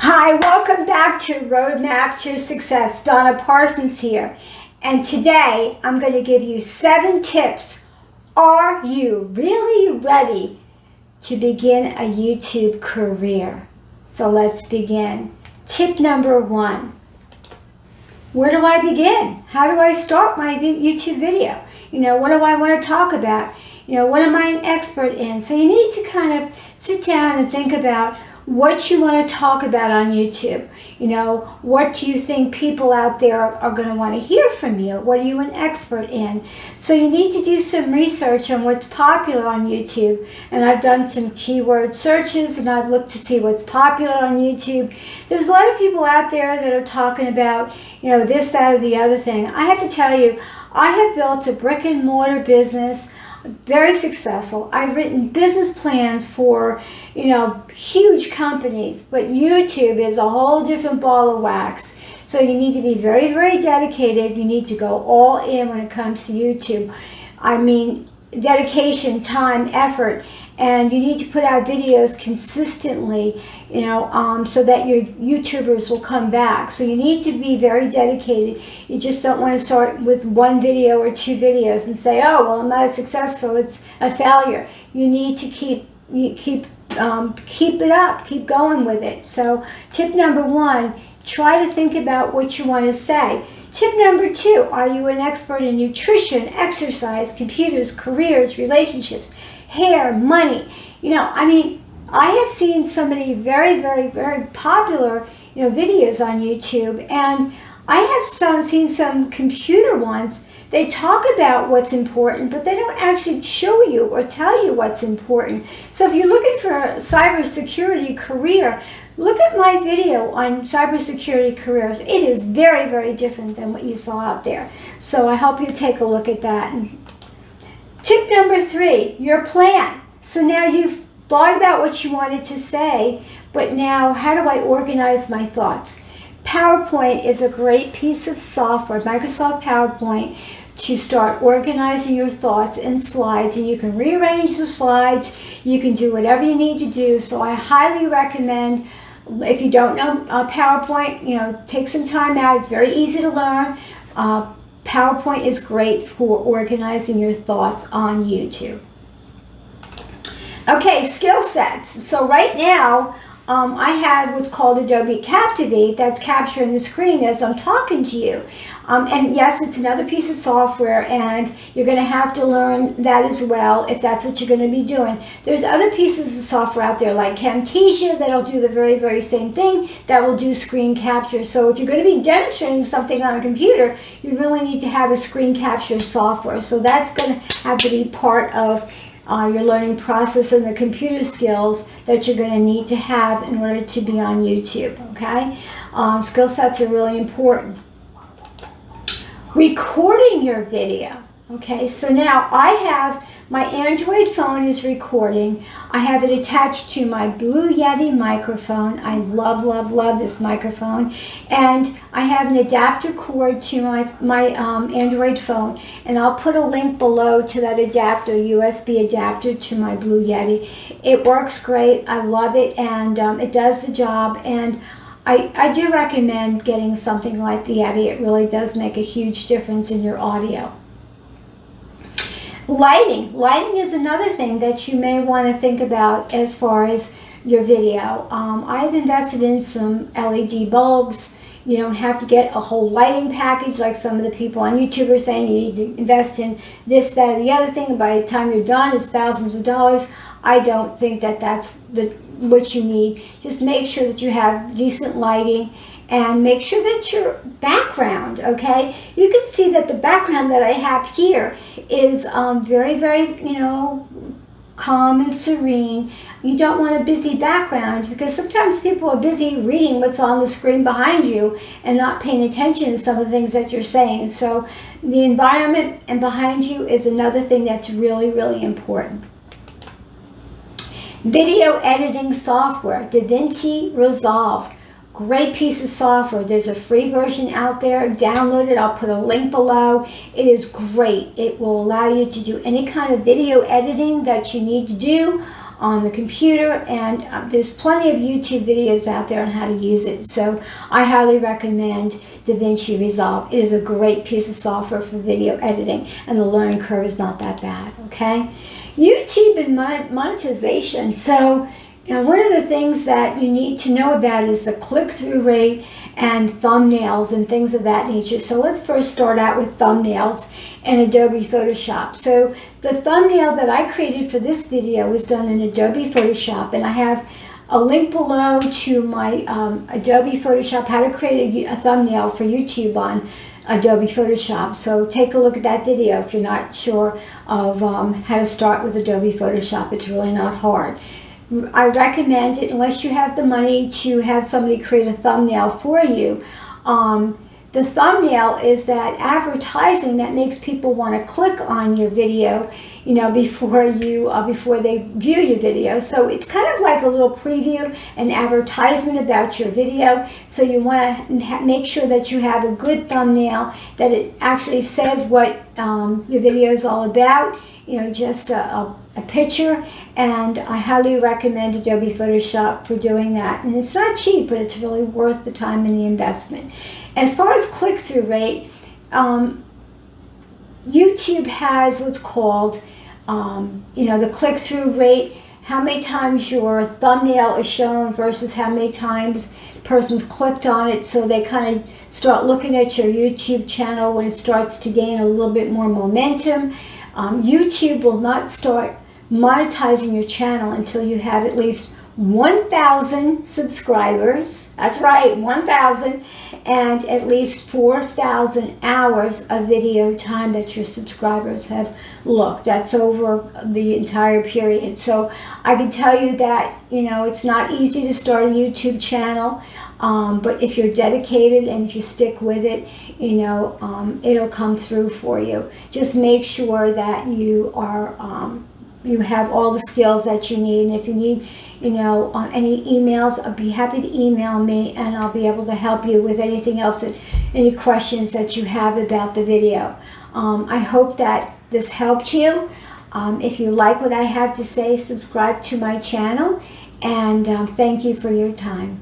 Hi, welcome back to Roadmap to Success. Donna Parsons here. And today I'm going to give you 7 tips. Are you really ready to begin a YouTube career? So let's begin. Tip number 1. Where do I begin? How do I start my YouTube video? What do I want to talk about? What am I an expert in? So you need to kind of sit down and think about what you want to talk about on YouTube. What do you think people out there are going to want to hear from you? What are you an expert in? So you need to do some research on what's popular on YouTube. And I've done some keyword searches and I've looked to see what's popular on YouTube. There's a lot of people out there that are talking about, this, that, or the other thing. I have to tell you, I have built a brick and mortar business, very successful. I've written business plans for, huge companies, but YouTube is a whole different ball of wax. So you need to be very, very dedicated. You need to go all in when it comes to YouTube. I mean, dedication, time, effort, and you need to put out videos consistently, so that your YouTubers will come back. So you need to be very dedicated. You just don't want to start with 1 video or 2 videos and say, oh, well, I'm not successful, it's a failure. You need to keep it up, keep going with it. So tip number 1, try to think about what you want to say. Tip number 2, are you an expert in nutrition, exercise, computers, careers, relationships, hair, money? I have seen so many very, very, very popular, videos on YouTube, and I have seen some computer ones. They talk about what's important, but they don't actually show you or tell you what's important. So if you're looking for a cybersecurity career, look at my video on cybersecurity careers. It is very, very different than what you saw out there. So I hope you take a look at that. Tip number 3, your plan. So now you've thought about what you wanted to say, but now how do I organize my thoughts? PowerPoint is a great piece of software, Microsoft PowerPoint, to start organizing your thoughts in slides, and you can rearrange the slides. You can do whatever you need to do. So I highly recommend, if you don't know PowerPoint, take some time out. It's very easy to learn. PowerPoint is great for organizing your thoughts on YouTube. Okay, skill sets. So right now, I have what's called Adobe Captivate that's capturing the screen as I'm talking to you. And yes, it's another piece of software, and you're going to have to learn that as well if that's what you're going to be doing. There's other pieces of software out there like Camtasia that'll do the very, very same thing, that will do screen capture. So if you're going to be demonstrating something on a computer, you really need to have a screen capture software. So that's going to have to be part of your learning process and the computer skills that you're going to need to have in order to be on YouTube, okay? Skill sets are really important. Recording your video, okay? So now I have, my Android phone is recording. I have it attached to my Blue Yeti microphone. I love, love, love this microphone. And I have an adapter cord to my Android phone. And I'll put a link below to that adapter, USB adapter to my Blue Yeti. It works great. I love it, and it does the job. And I do recommend getting something like the Yeti. It really does make a huge difference in your audio. Lighting. Lighting is another thing that you may want to think about as far as your video. I've invested in some LED bulbs. You don't have to get a whole lighting package like some of the people on YouTube are saying. You need to invest in this, that, or the other thing, and by the time you're done, it's thousands of dollars. I don't think that that's what you need. Just make sure that you have decent lighting, and make sure that your background, okay? You can see that the background that I have here is very, very, calm and serene. You don't want a busy background, because sometimes people are busy reading what's on the screen behind you and not paying attention to some of the things that you're saying. So the environment and behind you is another thing that's really, really important. Video editing software, DaVinci Resolve. Great piece of software. There's a free version out there. Download it. I'll put a link below. It is great. It will allow you to do any kind of video editing that you need to do. on the computer, and there's plenty of YouTube videos out there on how to use it. So I highly recommend DaVinci Resolve. It is a great piece of software for video editing, and the learning curve is not that bad, okay? YouTube and monetization. So, you know, one of the things that you need to know about is the click-through rate and thumbnails and things of that nature. So let's first start out with thumbnails in Adobe Photoshop. So the thumbnail that I created for this video was done in Adobe Photoshop, and I have a link below to my Adobe Photoshop, how to create a thumbnail for YouTube on Adobe Photoshop. So take a look at that video if you're not sure of how to start with Adobe Photoshop. It's really not hard. I recommend it unless you have the money to have somebody create a thumbnail for you. The thumbnail is that advertising that makes people want to click on your video, you know, before they view your video. So it's kind of like a little preview, an advertisement about your video. So you want to make sure that you have a good thumbnail, that it actually says what your video is all about, you know, just a picture. And I highly recommend Adobe Photoshop for doing that. And it's not cheap, but it's really worth the time and the investment. As far as click-through rate, YouTube has what's called, you know, the click-through rate, how many times your thumbnail is shown versus how many times the person's clicked on it, so they kind of start looking at your YouTube channel when it starts to gain a little bit more momentum. YouTube will not start monetizing your channel until you have at least 1,000 subscribers. That's right, 1,000, and at least 4,000 hours of video time that your subscribers have looked. That's over the entire period. So I can tell you that, you know, it's not easy to start a YouTube channel, but if you're dedicated and if you stick with it, you know, it'll come through for you. Just make sure that you are you have all the skills that you need. And if you need, you know, any emails, I'll be happy to email me, and I'll be able to help you with anything else, any questions that you have about the video. I hope that this helped you. If you like what I have to say, subscribe to my channel, and thank you for your time.